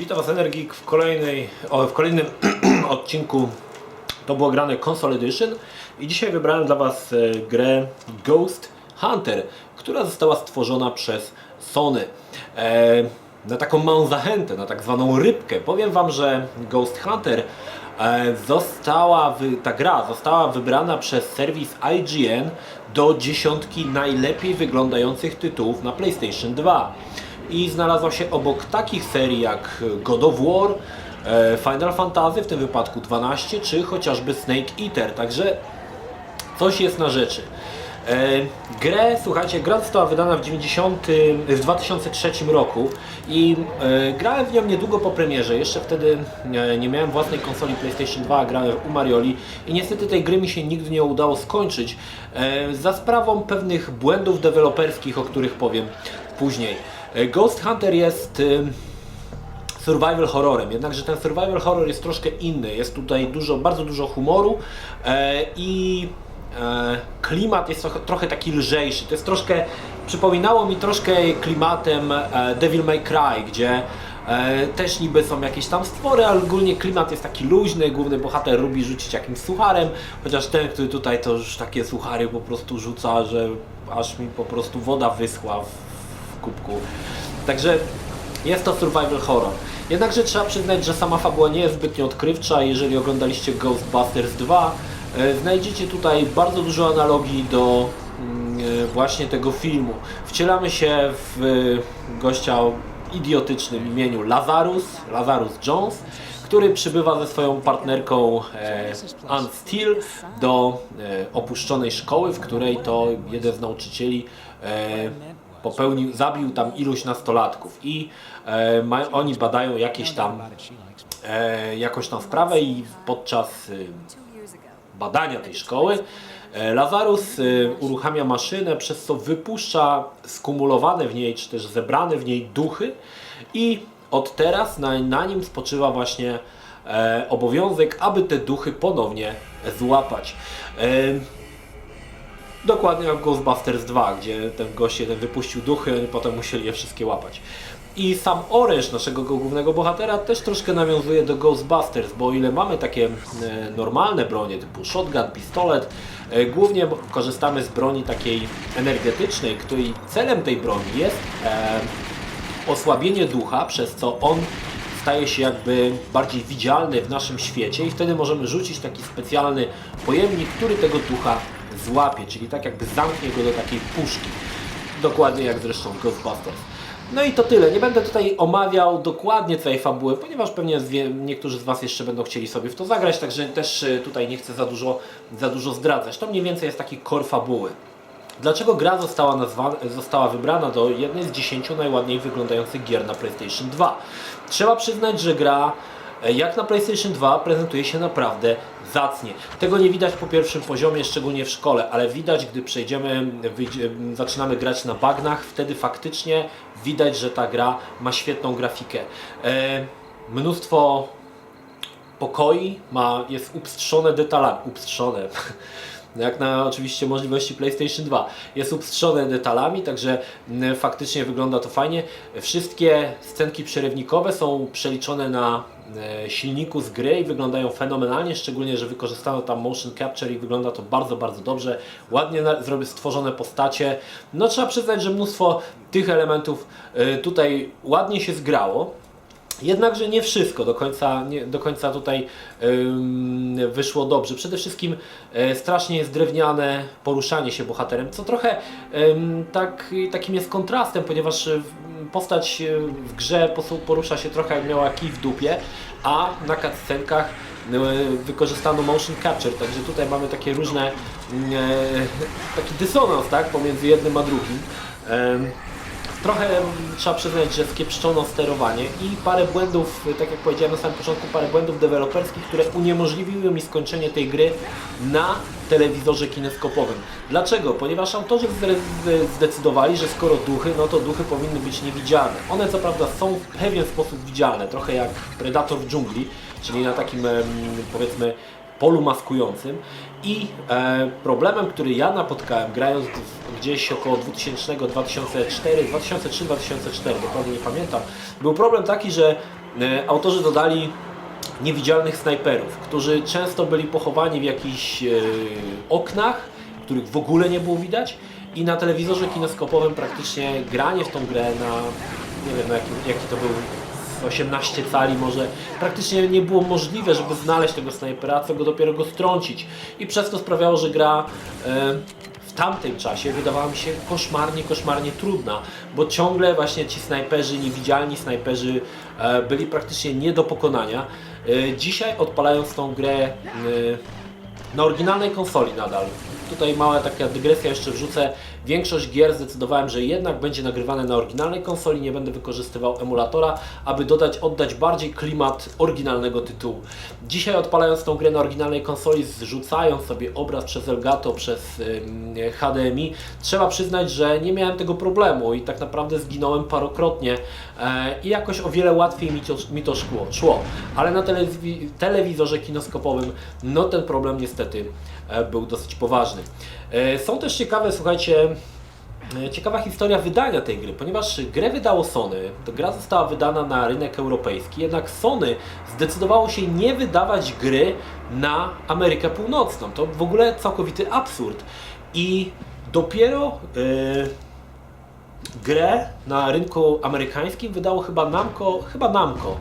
Witam Was Energik w kolejnym odcinku To było grane Console Edition i dzisiaj wybrałem dla Was grę Ghost Hunter, która została stworzona przez Sony. Na taką małą zachętę, na tak zwaną rybkę powiem Wam, że Ghost Hunter ta gra została wybrana przez serwis IGN do dziesiątki najlepiej wyglądających tytułów na PlayStation 2 i znalazła się obok takich serii jak God of War, Final Fantasy, w tym wypadku 12, czy chociażby Snake Eater, także coś jest na rzeczy. Słuchajcie, gra została wydana w 2003 roku i grałem w nią niedługo po premierze. Jeszcze wtedy nie miałem własnej konsoli PlayStation 2, a grałem u Marioli i niestety tej gry mi się nigdy nie udało skończyć za sprawą pewnych błędów deweloperskich, o których powiem później. Ghost Hunter jest survival horrorem, jednakże ten survival horror jest troszkę inny. Jest tutaj bardzo dużo humoru i klimat jest trochę taki lżejszy. To jest troszkę, przypominało mi troszkę klimatem Devil May Cry, gdzie też niby są jakieś tam stwory, ale ogólnie klimat jest taki luźny, główny bohater lubi rzucić jakimś sucharem, chociaż ten, który tutaj to już takie suchary po prostu rzuca, że aż mi po prostu woda wyschła w kubku. Także jest to survival horror. Jednakże trzeba przyznać, że sama fabuła nie jest zbytnio odkrywcza. Jeżeli oglądaliście Ghostbusters 2, znajdziecie tutaj bardzo dużo analogii do właśnie tego filmu. Wcielamy się w gościa o idiotycznym imieniu Lazarus Jones, który przybywa ze swoją partnerką Ann Steele do opuszczonej szkoły, w której to jeden z nauczycieli zabił tam iluś nastolatków i oni badają jakąś tam sprawę i podczas badania tej szkoły Lazarus uruchamia maszynę, przez co wypuszcza skumulowane w niej, czy też zebrane w niej duchy i od teraz na nim spoczywa właśnie obowiązek, aby te duchy ponownie złapać. Dokładnie jak w Ghostbusters 2, gdzie ten gość jeden wypuścił duchy, oni potem musieli je wszystkie łapać. I sam oręż naszego głównego bohatera też troszkę nawiązuje do Ghostbusters, bo o ile mamy takie normalne bronie typu shotgun, pistolet, głównie korzystamy z broni takiej energetycznej, której celem tej broni jest osłabienie ducha, przez co on staje się jakby bardziej widzialny w naszym świecie i wtedy możemy rzucić taki specjalny pojemnik, który tego ducha złapie, czyli tak jakby zamknie go do takiej puszki. Dokładnie jak zresztą Ghostbusters. No i to tyle. Nie będę tutaj omawiał dokładnie całej fabuły, ponieważ pewnie niektórzy z Was jeszcze będą chcieli sobie w to zagrać, także też tutaj nie chcę za dużo zdradzać. To mniej więcej jest taki core fabuły. Dlaczego gra została wybrana do jednej z 10 najładniej wyglądających gier na PlayStation 2? Trzeba przyznać, że gra jak na PlayStation 2 prezentuje się naprawdę zacnie. Tego nie widać po pierwszym poziomie, szczególnie w szkole, ale widać, gdy zaczynamy grać na bagnach, wtedy faktycznie widać, że ta gra ma świetną grafikę. Mnóstwo pokoi jest upstrzone detalami. Jak na oczywiście możliwości PlayStation 2. Jest upstrzone detalami, także faktycznie wygląda to fajnie. Wszystkie scenki przerywnikowe są przeliczone na silniku z gry i wyglądają fenomenalnie, szczególnie, że wykorzystano tam motion capture i wygląda to bardzo, bardzo dobrze. Ładnie stworzone postacie. No trzeba przyznać, że mnóstwo tych elementów tutaj ładnie się zgrało. Jednakże nie wszystko do końca tutaj wyszło dobrze. Przede wszystkim strasznie jest drewniane poruszanie się bohaterem, co trochę takim jest kontrastem, ponieważ postać w grze porusza się trochę jak miała kij w dupie, a na cutscenkach wykorzystano motion capture, także tutaj mamy takie różne, taki dysonans, tak, pomiędzy jednym a drugim. Trochę trzeba przyznać, że skiepszczono sterowanie i parę błędów, tak jak powiedziałem na samym początku, parę błędów deweloperskich, które uniemożliwiły mi skończenie tej gry na telewizorze kineskopowym. Dlaczego? Ponieważ autorzy zdecydowali, że skoro duchy, no to duchy powinny być niewidzialne. One co prawda są w pewien sposób widzialne, trochę jak Predator w dżungli, czyli na takim powiedzmy polu maskującym i problemem, który ja napotkałem grając gdzieś około 2000, 2004, 2003-2004, dokładnie nie pamiętam, był problem taki, że autorzy dodali niewidzialnych snajperów, którzy często byli pochowani w jakichś oknach, których w ogóle nie było widać, i na telewizorze kineskopowym praktycznie granie w tą grę na, nie wiem, jaki to był, 18 cali może, praktycznie nie było możliwe, żeby znaleźć tego snajpera, co go dopiero go strącić. I przez to sprawiało, że gra w tamtym czasie wydawała mi się koszmarnie trudna, bo ciągle właśnie ci snajperzy, niewidzialni snajperzy byli praktycznie nie do pokonania. Dzisiaj, odpalając tą grę na oryginalnej konsoli nadal, tutaj mała taka dygresja jeszcze wrzucę, większość gier zdecydowałem, że jednak będzie nagrywane na oryginalnej konsoli, nie będę wykorzystywał emulatora, aby oddać bardziej klimat oryginalnego tytułu. Dzisiaj, odpalając tą grę na oryginalnej konsoli, zrzucając sobie obraz przez Elgato, przez HDMI, trzeba przyznać, że nie miałem tego problemu i tak naprawdę zginąłem parokrotnie i jakoś o wiele łatwiej mi to szło. Ale na telewizorze kineskopowym no ten problem niestety był dosyć poważny. Są też ciekawe, słuchajcie, ciekawa historia wydania tej gry, ponieważ grę wydało Sony, to gra została wydana na rynek europejski, jednak Sony zdecydowało się nie wydawać gry na Amerykę Północną. To w ogóle całkowity absurd. I dopiero grę na rynku amerykańskim wydało chyba Namco.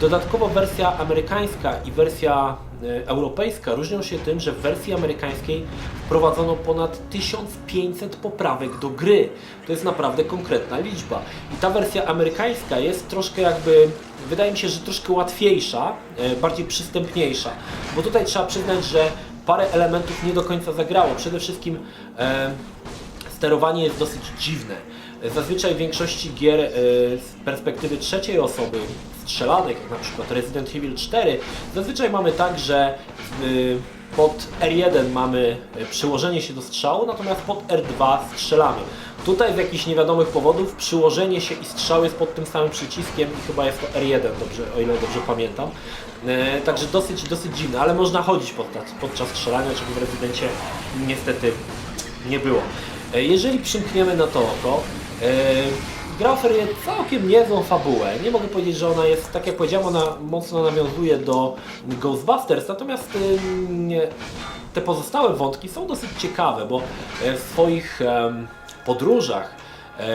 Dodatkowo wersja amerykańska i wersja europejska różnią się tym, że w wersji amerykańskiej wprowadzono ponad 1500 poprawek do gry. To jest naprawdę konkretna liczba. I ta wersja amerykańska jest troszkę jakby, wydaje mi się, że troszkę łatwiejsza, bardziej przystępniejsza. Bo tutaj trzeba przyznać, że parę elementów nie do końca zagrało. Przede wszystkim sterowanie jest dosyć dziwne. Zazwyczaj w większości gier z perspektywy trzeciej osoby, strzelanych, jak na przykład Resident Evil 4, zazwyczaj mamy tak, że pod R1 mamy przyłożenie się do strzału, natomiast pod R2 strzelamy. Tutaj z jakichś niewiadomych powodów przyłożenie się i strzał jest pod tym samym przyciskiem i chyba jest to R1, o ile dobrze pamiętam. Także dosyć dziwne, ale można chodzić podczas strzelania, czego w Rezydencie niestety nie było. Jeżeli przymkniemy na to oko, gra oferuje całkiem niezłą fabułę. Nie mogę powiedzieć, że ona jest, tak jak powiedziałem, ona mocno nawiązuje do Ghostbusters, natomiast te pozostałe wątki są dosyć ciekawe, bo w swoich podróżach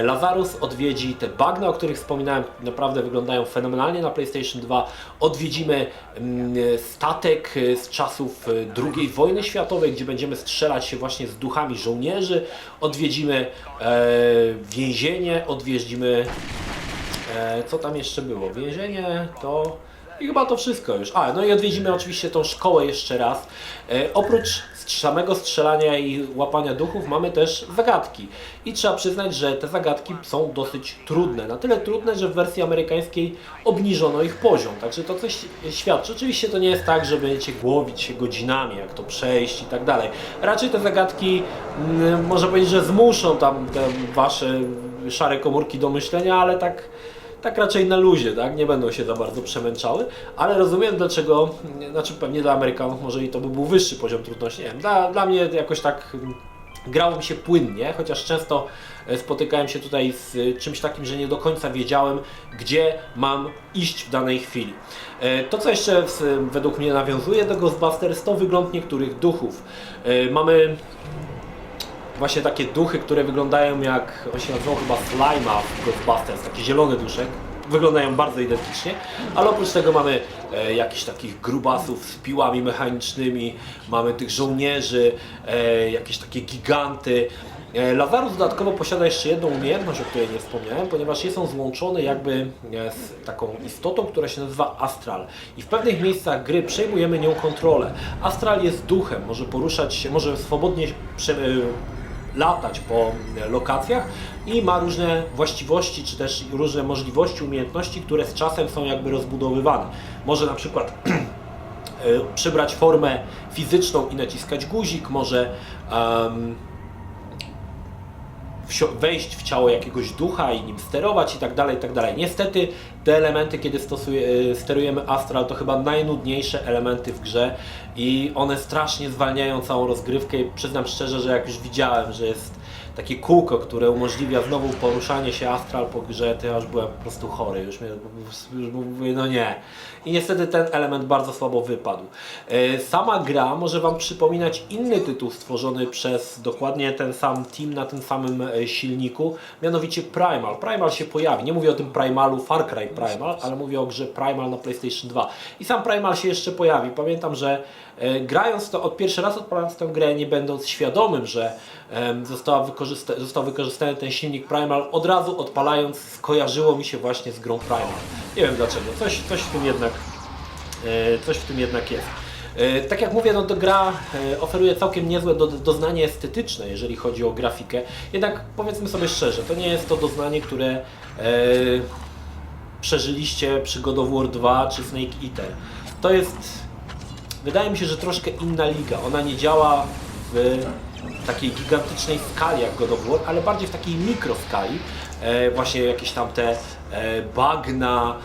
Lazarus odwiedzi te bagna, o których wspominałem, naprawdę wyglądają fenomenalnie na PlayStation 2. Odwiedzimy statek z czasów II wojny światowej, gdzie będziemy strzelać się właśnie z duchami żołnierzy. Odwiedzimy więzienie, odwiedzimy... co tam jeszcze było? Więzienie to... I chyba to wszystko już. No i odwiedzimy oczywiście tą szkołę jeszcze raz. Oprócz samego strzelania i łapania duchów mamy też zagadki. I trzeba przyznać, że te zagadki są dosyć trudne. Na tyle trudne, że w wersji amerykańskiej obniżono ich poziom. Także to coś świadczy. Oczywiście to nie jest tak, że będziecie głowić się godzinami, jak to przejść i tak dalej. Raczej te zagadki, można powiedzieć, że zmuszą tam te wasze szare komórki do myślenia, ale tak raczej na luzie, tak? Nie będą się za bardzo przemęczały, ale rozumiem dlaczego, znaczy pewnie dla Amerykanów może i to by był wyższy poziom trudności, nie wiem, dla mnie jakoś tak grało mi się płynnie, chociaż często spotykałem się tutaj z czymś takim, że nie do końca wiedziałem, gdzie mam iść w danej chwili. To, co jeszcze według mnie nawiązuje do Ghostbusters, to wygląd niektórych duchów. Mamy właśnie takie duchy, które wyglądają jak, on się nazywał chyba Slime'a w Ghostbusters, taki zielony duszek. Wyglądają bardzo identycznie, ale oprócz tego mamy jakichś takich grubasów z piłami mechanicznymi, mamy tych żołnierzy, jakieś takie giganty. Lazarus dodatkowo posiada jeszcze jedną umiejętność, o której nie wspomniałem, ponieważ jest on złączony jakby z taką istotą, która się nazywa Astral. I w pewnych miejscach gry przejmujemy nią kontrolę. Astral jest duchem, może poruszać się, może swobodnie latać po lokacjach i ma różne właściwości, czy też różne możliwości, umiejętności, które z czasem są jakby rozbudowywane. Może na przykład przybrać formę fizyczną i naciskać guzik, może wejść w ciało jakiegoś ducha i nim sterować i tak dalej, i tak dalej. Niestety te elementy, kiedy sterujemy Astral, to chyba najnudniejsze elementy w grze i one strasznie zwalniają całą rozgrywkę i przyznam szczerze, że jak już widziałem, że jest takie kółko, które umożliwia znowu poruszanie się astral po grze, to ja już byłem po prostu chory, już mówię, no nie. I niestety ten element bardzo słabo wypadł. Sama gra może Wam przypominać inny tytuł stworzony przez dokładnie ten sam team na tym samym silniku, mianowicie Primal. Primal się pojawi, nie mówię o tym Primalu Far Cry Primal, ale mówię o grze Primal na PlayStation 2. I sam Primal się jeszcze pojawi. Pamiętam, że grając to, pierwszy raz odpalając tę grę, nie będąc świadomym, że został wykorzystany ten silnik Primal, od razu odpalając skojarzyło mi się właśnie z grą Primal. Nie wiem dlaczego, coś w tym jednak jest. Tak jak mówię, no to gra oferuje całkiem niezłe doznanie estetyczne, jeżeli chodzi o grafikę. Jednak powiedzmy sobie szczerze, to nie jest to doznanie, które przeżyliście przy God of War 2 czy Snake Eater. To jest, wydaje mi się, że troszkę inna liga. Ona nie działa w takiej gigantycznej skali jak God of War, ale bardziej w takiej mikroskali. Właśnie jakieś tam te bagna,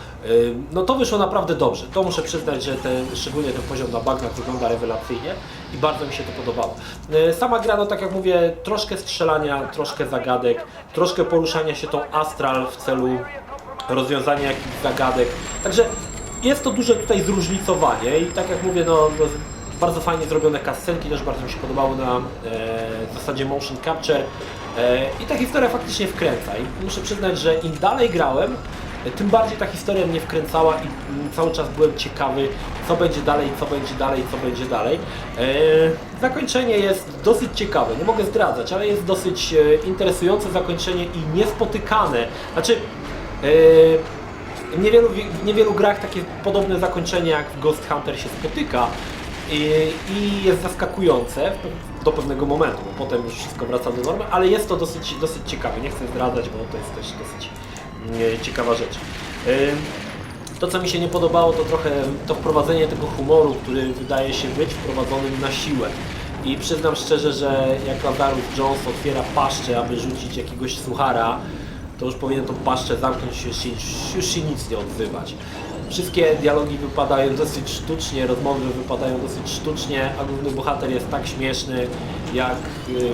no to wyszło naprawdę dobrze. To muszę przyznać, że szczególnie ten poziom na bagnach wygląda rewelacyjnie i bardzo mi się to podobało. Sama gra, no tak jak mówię, troszkę strzelania, troszkę zagadek, troszkę poruszania się tą astral w celu rozwiązania jakichś zagadek. Także jest to duże tutaj zróżnicowanie i tak jak mówię, no bardzo fajnie zrobione cutscenki, też bardzo mi się podobało na zasadzie motion capture i ta historia faktycznie wkręca i muszę przyznać, że im dalej grałem, tym bardziej ta historia mnie wkręcała i cały czas byłem ciekawy, co będzie dalej, co będzie dalej, co będzie dalej. Zakończenie jest dosyć ciekawe, nie mogę zdradzać, ale jest dosyć interesujące zakończenie i niespotykane. Znaczy, w niewielu grach takie podobne zakończenie jak w Ghost Hunter się spotyka i jest zaskakujące do pewnego momentu, bo potem już wszystko wraca do normy, ale jest to dosyć ciekawe, nie chcę zdradzać, bo to jest też dosyć ciekawa rzecz. To, co mi się nie podobało, to trochę to wprowadzenie tego humoru, który wydaje się być wprowadzonym na siłę. I przyznam szczerze, że jak Lazarus Jones otwiera paszczę, aby rzucić jakiegoś suchara, to już powinien tą paszczę zamknąć, już się nic nie odzywać. Wszystkie dialogi wypadają dosyć sztucznie, rozmowy wypadają dosyć sztucznie, a główny bohater jest tak śmieszny jak, nie wiem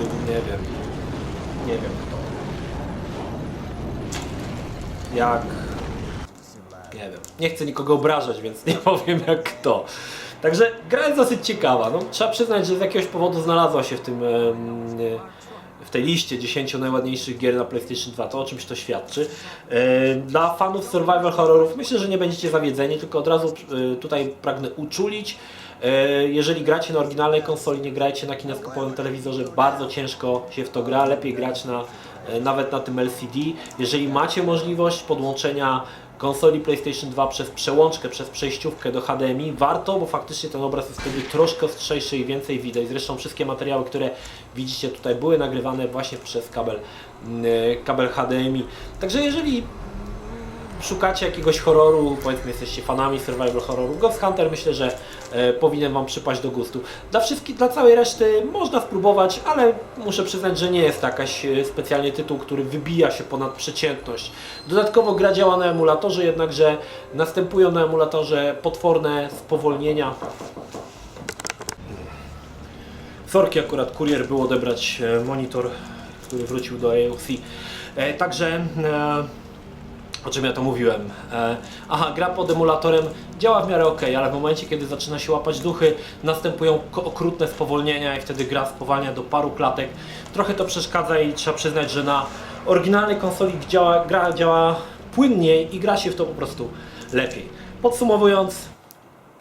kto. Nie wiem. Nie chcę nikogo obrażać, więc nie powiem jak kto. Także gra jest dosyć ciekawa. No, trzeba przyznać, że z jakiegoś powodu znalazła się w tej liście 10 najładniejszych gier na PlayStation 2, to o czymś to świadczy. Dla fanów survival horrorów myślę, że nie będziecie zawiedzeni, tylko od razu tutaj pragnę uczulić. Jeżeli gracie na oryginalnej konsoli, nie grajcie na kineskopowym telewizorze, bardzo ciężko się w to gra, lepiej grać nawet na tym LCD. Jeżeli macie możliwość podłączenia konsoli PlayStation 2 przez przełączkę, przez przejściówkę do HDMI, warto, bo faktycznie ten obraz jest wtedy troszkę ostrzejszy i więcej widać. Zresztą wszystkie materiały, które widzicie tutaj, były nagrywane właśnie przez kabel HDMI. Także jeżeli szukacie jakiegoś horroru, powiedzmy jesteście fanami survival horroru, Ghost Hunter myślę, że powinien Wam przypaść do gustu. Dla całej reszty można spróbować, ale muszę przyznać, że nie jest to jakaś specjalnie tytuł, który wybija się ponad przeciętność. Dodatkowo gra działa na emulatorze, jednakże następują na emulatorze potworne spowolnienia. Sorki, akurat kurier był odebrać monitor, który wrócił do AOC. Także o czym ja to mówiłem? Gra pod emulatorem działa w miarę ok, ale w momencie, kiedy zaczyna się łapać duchy, następują okrutne spowolnienia i wtedy gra spowalnia do paru klatek. Trochę to przeszkadza i trzeba przyznać, że na oryginalnej konsoli gra działa płynniej i gra się w to po prostu lepiej. Podsumowując,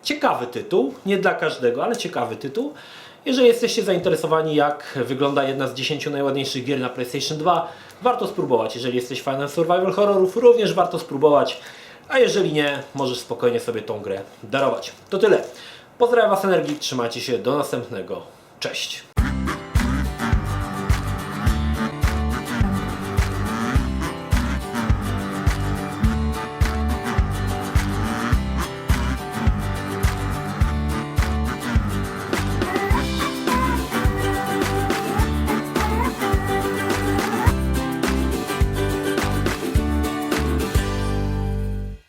ciekawy tytuł, nie dla każdego, ale ciekawy tytuł. Jeżeli jesteście zainteresowani, jak wygląda jedna z 10 najładniejszych gier na PlayStation 2, warto spróbować. Jeżeli jesteś fanem survival horrorów, również warto spróbować. A jeżeli nie, możesz spokojnie sobie tą grę darować. To tyle. Pozdrawiam Was, Energik, trzymajcie się, do następnego. Cześć!